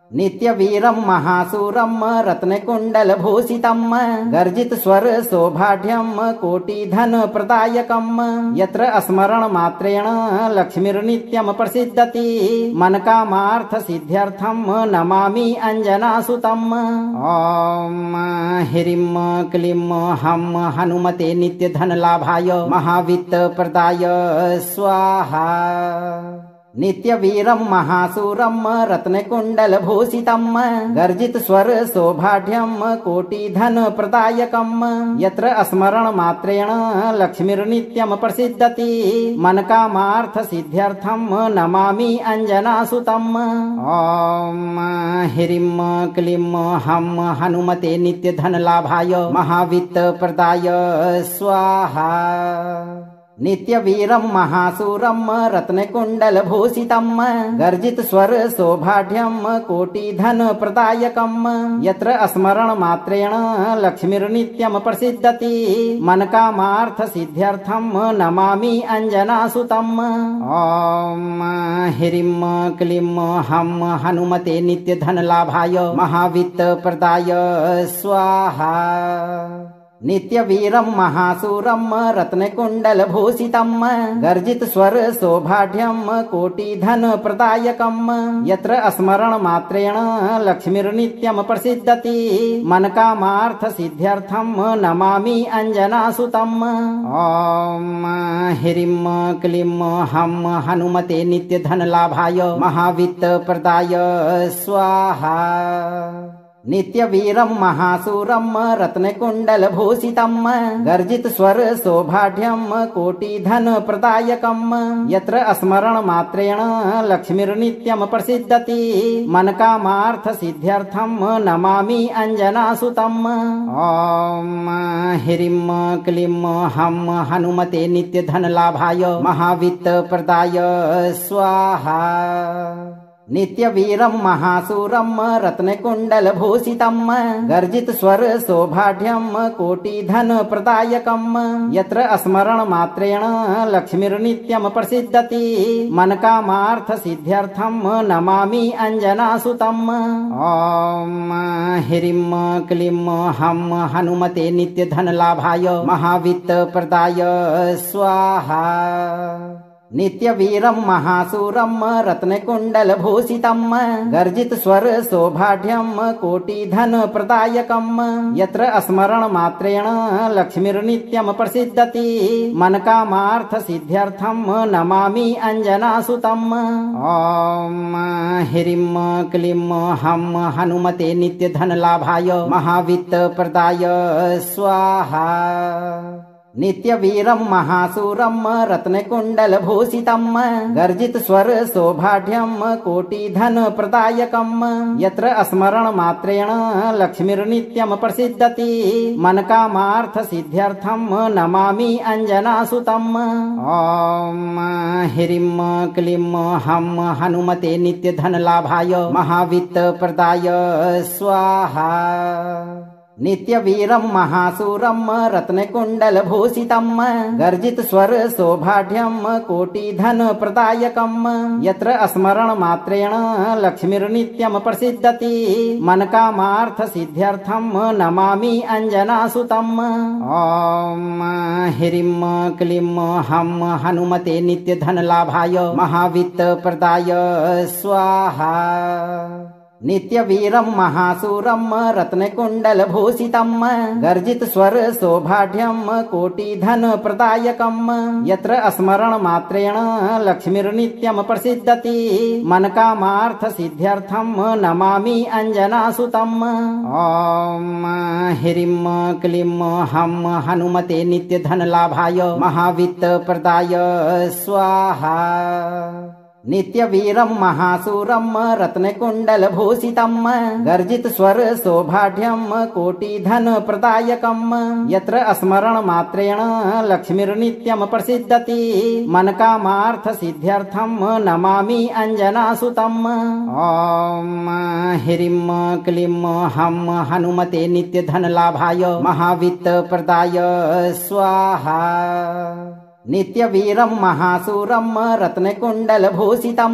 नित्यवीरं महासूरं रत्नकुण्डलभूषितं गर्जितस्वरसौभाढ्यं कोटिधनप्रदायकं यत्र स्मरणमात्रेण लक्ष्मीर्नित्यं प्रसिद्धति मनकामार्थसिद्ध्यर्थं नमामि अञ्जनासुतम्। ॐ ह्रीं क्लीं हं हनुमते नित्यधनलाभाय महावित्तप्रदाय स्वाहा। नित्यवीरं महासूरं रत्नकुण्डलभूषितं गर्जितस्वरसौभाढ्यं कोटिधनप्रदायकं यत्र स्मरणमात्रेण लक्ष्मीर्नित्यं प्रसिद्धति मनकामार्थसिद्ध्यर्थं नमामि अञ्जनासुतम्। ॐ ह्रीं क्लीं हं हनुमते नित्यधनलाभाय महावित्तप्रदाय स्वाहा। नित्यवीरं महासूरं रत्नकुण्डलभूषितं गर्जितस्वरसौभाढ्यं कोटिधनप्रदायकं यत्र स्मरणमात्रेण लक्ष्मीर्नित्यं प्रसिद्धति मनकामार्थसिद्ध्यर्थं नमामि अञ्जनासुतम्। ॐ ह्रीं क्लीं हं हनुमते नित्यधनलाभाय महावित्तप्रदाय स्वाहा। नित्यवीरं महासूरं रत्नकुण्डलभूषितं गर्जितस्वरसौभाढ्यं कोटिधनप्रदायकं यत्र स्मरणमात्रेण लक्ष्मीर्नित्यं प्रसिद्धति मनकामार्थसिद्ध्यर्थं नमामि अञ्जनासुतम्। ॐ ह्रीं क्लीं हं हनुमते नित्यधनलाभाय महावित्तप्रदाय स्वाहा। नित्यवीरं महासूरं रत्नकुण्डलभूषितं गर्जितस्वरसौभाढ्यं कोटिधनप्रदायकं यत्र स्मरणमात्रेण लक्ष्मीर्नित्यं प्रसिद्धति मनकामार्थसिद्ध्यर्थं नमामि अञ्जनासुतम्। ॐ ह्रीं क्लीं हं हनुमते नित्यधनलाभाय महावित्तप्रदाय स्वाहा। नित्यवीरं महासूरं रत्नकुण्डलभूषितं गर्जितस्वर सौभाढ्यं कोटिधनप्रदायकं यत्र स्मरणमात्रेण लक्ष्मीर्नित्यं प्रसिद्धति मनकामार्थसिद्ध्यर्थं नमामि अञ्जनासुतम्। ॐ ह्रीं क्लीं हं हनुमते नित्यधनलाभाय महावित्तप्रदाय स्वाहा। नित्यवीरं महासूरं रत्नकुण्डलभूषितं गर्जितस्वर सौभाढ्यं कोटिधनप्रदायकं यत्र स्मरणमात्रेण लक्ष्मीर्नित्यं प्रसिद्धति मनकामार्थसिद्ध्यर्थं नमामि अञ्जनासुतम्। ॐ ह्रीं क्लीं हं हनुमते नित्यधनलाभाय महावित्तप्रदाय स्वाहा। नित्यवीरं महासूरं रत्नकुण्डलभूषितं गर्जितस्वर सौभाढ्यं कोटिधनप्रदायकं यत्र स्मरणमात्रेण लक्ष्मीर्नित्यं प्रसिद्धति मनकामार्थसिद्ध्यर्थं नमामि अञ्जनासुतम्। ॐ ह्रीं क्लीं हं हनुमते नित्यधनलाभाय महावित्तप्रदाय स्वाहा। नित्यवीरं महासूरं रत्नकुण्डलभूषितं गर्जितस्वर सौभाढ्यं कोटिधनप्रदायकं यत्र स्मरणमात्रेण लक्ष्मीर्नित्यं प्रसिद्धति मनकामार्थसिद्ध्यर्थं नमामि अञ्जनासुतम्। ॐ ह्रीं क्लीं हं हनुमते नित्यधनलाभाय महावित्तप्रदाय स्वाहा। नित्यवीरं महासूरं रत्नकुण्डलभूषितं गर्जितस्वर सौभाढ्यं कोटिधनप्रदायकं यत्र स्मरणमात्रेण लक्ष्मीर्नित्यं प्रसिद्धति मनकामार्थसिद्ध्यर्थं नमामि अञ्जनासुतम्। ॐ ह्रीं क्लीं हं हनुमते नित्यधनलाभाय महावित्तप्रदाय स्वाहा। नित्यवीरं महासूरं रत्नकुण्डलभूषितं गर्जितस्वर सौभाढ्यं कोटिधनप्रदायकं यत्र स्मरणमात्रेण लक्ष्मीर्नित्यं प्रसिद्धति मनकामार्थसिद्ध्यर्थं नमामि अञ्जनासुतम्। ॐ ह्रीं क्लीं हं हनुमते नित्यधनलाभाय महावित्तप्रदाय स्वाहा। नित्यवीरं महासूरं रत्नकुण्डलभूषितं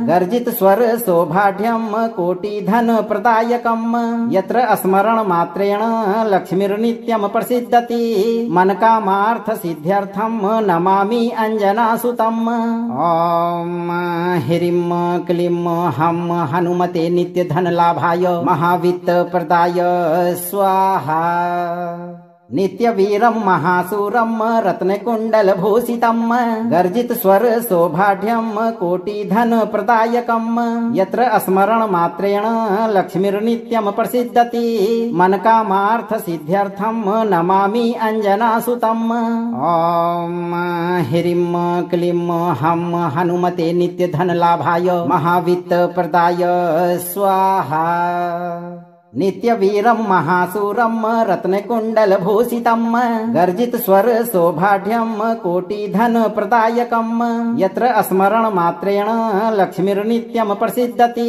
गर्जितस्वर सौभाढ्यं कोटिधनप्रदायकं यत्र स्मरणमात्रेण लक्ष्मीर्नित्यं प्रसिद्धति मनकामार्थसिद्ध्यर्थं नमामि अञ्जनासुतम्। ॐ ह्रीं क्लीं हं हनुमते नित्यधनलाभाय महावित्तप्रदाय स्वाहा। नित्यवीरं महासूरं रत्नकुण्डलभूषितं गर्जितस्वर सौभाढ्यं कोटिधनप्रदायकं यत्र स्मरणमात्रेण लक्ष्मीर्नित्यं प्रसिद्धति मनकामार्थसिद्ध्यर्थं नमामि अञ्जनासुतम्। ॐ ह्रीं क्लीं हं हनुमते नित्यधनलाभाय महावित्तप्रदाय स्वाहा। नित्यवीरं महासूरं रत्नकुण्डलभूषितं गर्जितस्वर सौभाढ्यं कोटिधनप्रदायकं यत्र स्मरणमात्रेण लक्ष्मीर्नित्यं प्रसिद्धति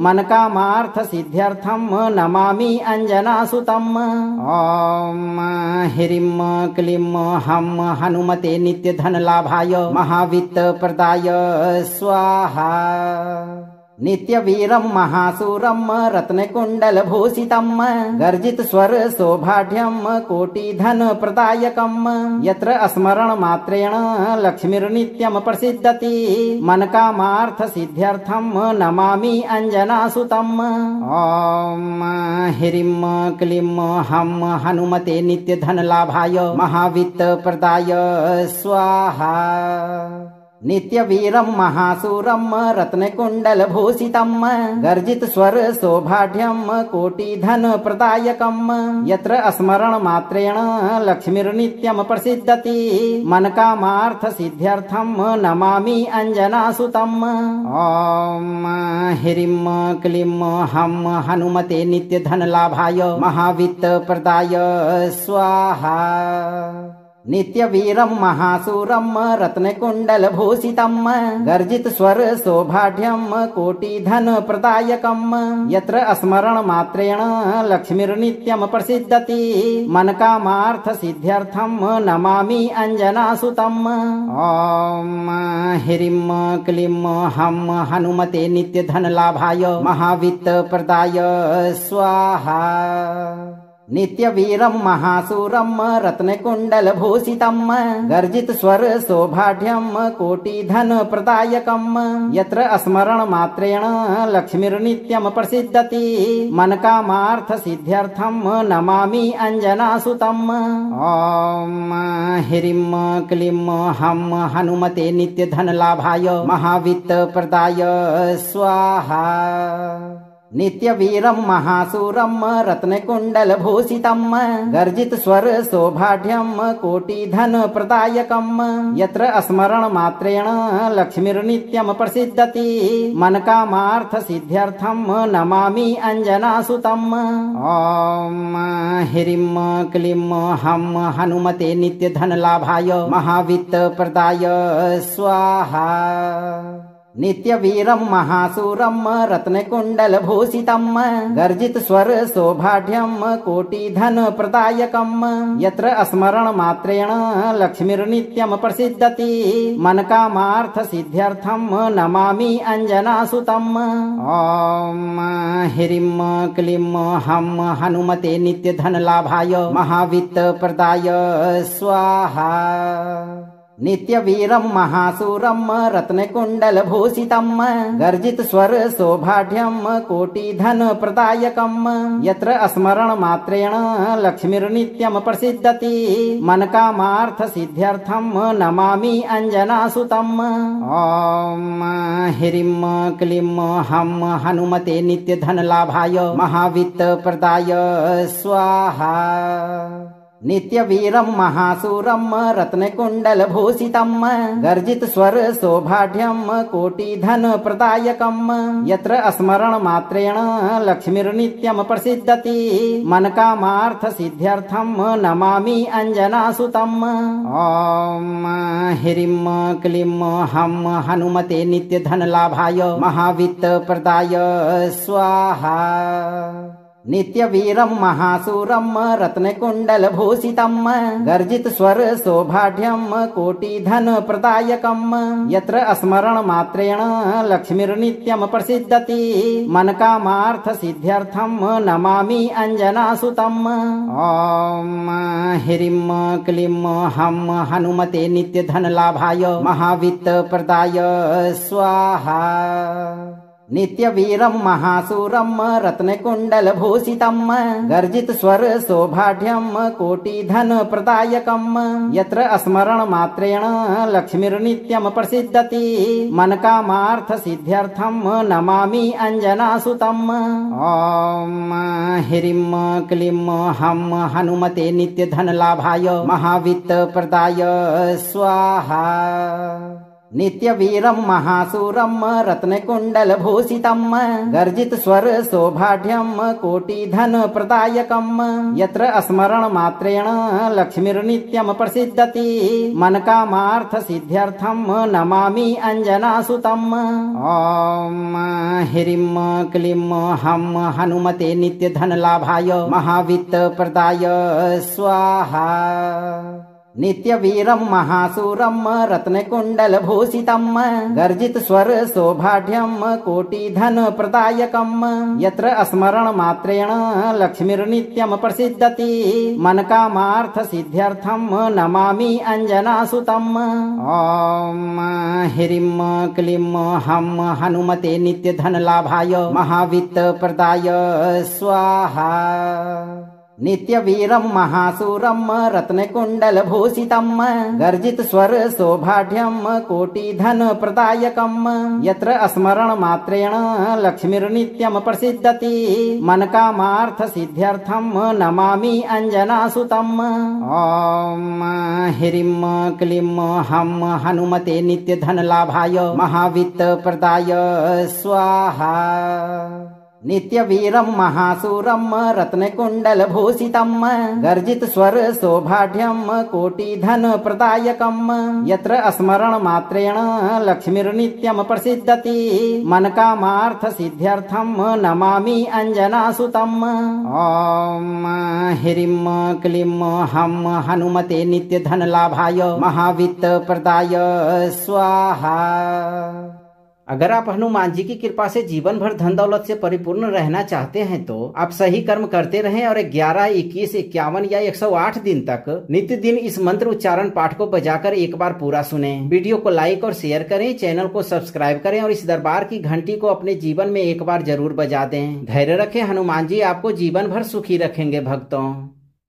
मनकामार्थसिद्ध्यर्थं नमामि अञ्जनासुतम्। ॐ ह्रीं क्लीं हं हनुमते नित्यधनलाभाय महावित्तप्रदाय स्वाहा। नित्यवीरं महासूरं रत्नकुण्डलभूषितं गर्जितस्वर सौभाढ्यं कोटिधनप्रदायकं यत्र स्मरणमात्रेण लक्ष्मीर्नित्यं प्रसिद्धति मनकामार्थसिद्ध्यर्थं नमामि अञ्जनासुतम्। ॐ ह्रीं क्लीं हं हनुमते नित्यधनलाभाय महावित्तप्रदाय स्वाहा। नित्यवीरं महासूरं रत्नकुण्डलभूषितं गर्जितस्वर सौभाढ्यं कोटिधनप्रदायकं यत्र स्मरणमात्रेण लक्ष्मीर्नित्यं प्रसिद्धति मनकामार्थसिद्ध्यर्थं नमामि अञ्जनासुतम्। ॐ ह्रीं क्लीं हं हनुमते नित्यधनलाभाय महावित्तप्रदाय स्वाहा। नित्यवीरं महासूरं रत्नकुण्डलभूषितं गर्जितस्वर सौभाढ्यं कोटिधनप्रदायकं यत्र स्मरणमात्रेण लक्ष्मीर्नित्यं प्रसिद्धति मनकामार्थसिद्ध्यर्थं नमामि अञ्जनासुतम्। ॐ ह्रीं क्लीं हं हनुमते नित्यधनलाभाय महावित्तप्रदाय स्वाहा। नित्यवीरं महासूरं रत्नकुण्डलभूषितं गर्जितस्वर सौभाढ्यं कोटिधनप्रदायकं यत्र स्मरणमात्रेण लक्ष्मीर्नित्यं प्रसिद्धति मनकामार्थसिद्ध्यर्थं नमामि अञ्जनासुतम्। ॐ ह्रीं क्लीं हं हनुमते नित्यधनलाभाय महावित्तप्रदाय स्वाहा। नित्यवीरं महासूरं रत्नकुण्डलभूषितं गर्जितस्वर सौभाढ्यं कोटिधनप्रदायकं यत्र स्मरणमात्रेण लक्ष्मीर्नित्यं प्रसिद्धति मनकामार्थसिद्ध्यर्थं नमामि अञ्जनासुतम्। ॐ ह्रीं क्लीं हं हनुमते नित्यधनलाभाय महावित्तप्रदाय स्वाहा। नित्यवीरं महासूरं रत्नकुण्डलभूषितं गर्जितस्वर सौभाढ्यं कोटिधनप्रदायकं यत्र स्मरणमात्रेण लक्ष्मीर्नित्यं प्रसिद्धति मनकामार्थसिद्ध्यर्थं नमामि अञ्जनासुतम्। ॐ ह्रीं क्लीं हं हनुमते नित्यधनलाभाय महावित्तप्रदाय स्वाहा। नित्यवीरं महासूरं रत्नकुण्डलभूषितं गर्जितस्वर सौभाढ्यं कोटिधनप्रदायकं यत्र स्मरणमात्रेण लक्ष्मीर्नित्यं प्रसिद्धति मनकामार्थसिद्ध्यर्थं नमामि अञ्जनासुतम्। ॐ ह्रीं क्लीं हं हनुमते नित्यधनलाभाय महावित्तप्रदाय स्वाहा। नित्यवीरं महासूरं रत्नकुण्डलभूषितं गर्जितस्वर सौभाढ्यं कोटिधनप्रदायकं यत्र स्मरणमात्रेण लक्ष्मीर्नित्यं प्रसिद्धति मनकामार्थसिद्ध्यर्थं नमामि अञ्जनासुतम्। ॐ ह्रीं क्लीं हं हनुमते नित्यधनलाभाय महावित्तप्रदाय स्वाहा। नित्यवीरं महासूरं रत्नकुण्डलभूषितं गर्जितस्वर सौभाढ्यं कोटिधनप्रदायकं यत्र स्मरणमात्रेण लक्ष्मीर्नित्यं प्रसिद्धति मनकामार्थसिद्ध्यर्थं नमामि अञ्जनासुतम्। ॐ ह्रीं क्लीं हं हनुमते नित्यधनलाभाय महावित्तप्रदाय स्वाहा। नित्यवीरं महासूरं रत्नकुण्डलभूषितं गर्जितस्वर सौभाढ्यं कोटिधनप्रदायकं यत्र स्मरणमात्रेण लक्ष्मीर्नित्यं प्रसिद्धति मनकामार्थसिद्ध्यर्थं नमामि अञ्जनासुतम्। ॐ ह्रीं क्लीं हं हनुमते नित्यधनलाभाय महावित्तप्रदाय स्वाहा। नित्यवीरं महासूरं रत्नकुण्डलभूषितं गर्जितस्वर सौभाढ्यं कोटिधनप्रदायकं यत्र स्मरणमात्रेण लक्ष्मीर्नित्यं प्रसिद्धति मनकामार्थसिद्ध्यर्थं नमामि अञ्जनासुतम्। ॐ ह्रीं क्लीं हं हनुमते नित्यधनलाभाय महावित्तप्रदाय स्वाहा। नित्यवीरं महासूरं रत्नकुण्डलभूषितं गर्जितस्वर सौभाढ्यं कोटिधनप्रदायकं यत्र स्मरणमात्रेण लक्ष्मीर्नित्यं प्रसिद्धति मनकामार्थसिद्ध्यर्थं नमामि अञ्जनासुतम्। ॐ ह्रीं क्लीं हं हनुमते नित्यधनलाभाय महावित्तप्रदाय स्वाहा। नित्यवीरं महासूरं रत्नकुण्डलभूषितं गर्जितस्वर सौभाढ्यं कोटिधनप्रदायकं यत्र स्मरणमात्रेण लक्ष्मीर्नित्यं प्रसिद्धति मनकामार्थसिद्ध्यर्थं नमामि अञ्जनासुतम्। ॐ ह्रीं क्लीं हं हनुमते नित्यधनलाभाय महावित्तप्रदाय स्वाहा। नित्य वीरम महासूरम रत्न कुंडल भूषितम गर्जित स्वर सौभाढ्यम कोटि धन प्रदायकम यत्र स्मरण मात्रेण लक्ष्मीर्नित्यम प्रसिद्धति मन कामार्थ सिद्ध्यर्थम नमामि अंजनासुतम। ओम ह्रीं क्लीं हम हनुमते नित्य धन लाभाय महावित्त प्रदाय स्वाहा। अगर आप हनुमान जी की कृपा से जीवन भर धन दौलत से परिपूर्ण रहना चाहते हैं तो आप सही कर्म करते रहें और 11, 21, 51 या 108 दिन तक नित्य दिन इस मंत्र उच्चारण पाठ को बजाकर एक बार पूरा सुनें। वीडियो को लाइक और शेयर करें, चैनल को सब्सक्राइब करें और इस दरबार की घंटी को अपने जीवन में एक बार जरूर बजा दें। धैर्य रखें, हनुमान जी आपको जीवन भर सुखी रखेंगे भक्तों।